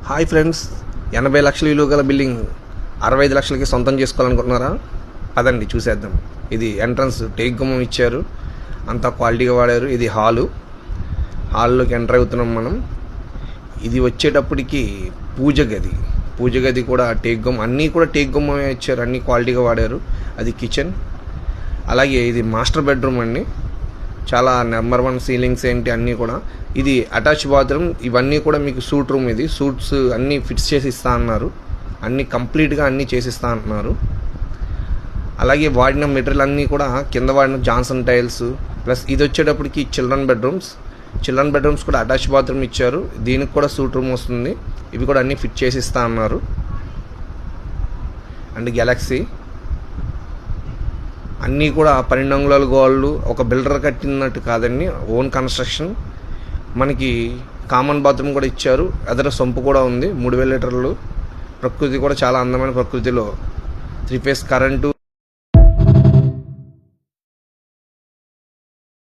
Hi friends, 80 లక్షల విలువ గల బిల్డింగ్ 65 లక్షలకి సొంతం చేసుకోవాలనుకుంటున్నారా? పదండి చూసేద్దాం. ఇది ఎంట్రన్స్ టేక్ గుమ్మం ఇచ్చారు, అంతా క్వాలిటీగా వాడారు. ఇది హాల్లోకి ఎంటర్ అవుతున్నాం మనం. ఇది వచ్చేటప్పటికి పూజ గది కూడా టేక్ గుమ్మం, అన్నీ కూడా టేక్ గుమ్మమే ఇచ్చారు, అన్నీ క్వాలిటీగా వాడారు. అది కిచెన్. అలాగే ఇది మాస్టర్ బెడ్రూమ్ అండి. చాలా నెంబర్ 1 సీలింగ్స్ ఏంటి అన్నీ కూడా. ఇది అటాచ్ బాత్రూమ్. ఇవన్నీ కూడా మీకు సూట్ రూమ్. ఇది సూట్స్ అన్నీ ఫిక్స్ చేసి ఇస్తా అన్నారు, అన్నీ కంప్లీట్గా అన్నీ చేసిస్తా అంటున్నారు. అలాగే వాడిన మెటీరియల్ అన్నీ కూడా కింద వాడిన జాన్సన్ టైల్స్. ప్లస్ ఇది వచ్చేటప్పటికి చిల్డ్రన్ బెడ్రూమ్స్ కూడా అటాచ్ బాత్రూమ్ ఇచ్చారు. దీనికి కూడా సూట్ రూమ్ వస్తుంది. ఇవి కూడా అన్నీ ఫిట్ చేసి ఇస్తా అన్నారు. అండ్ గెలాక్సీ అన్నీ కూడా 12 అంగుళాల గోళ్ళు. ఒక బిల్డర్ కట్టినట్టు కాదండి, ఓన్ కన్స్ట్రక్షన్. మనకి కామన్ బాత్రూమ్ కూడా ఇచ్చారు. ఎదర సొంపు కూడా ఉంది. 3000 లీటర్లు. ప్రకృతి కూడా చాలా అందమైన ప్రకృతిలో 3 ఫేస్ కరెంటు.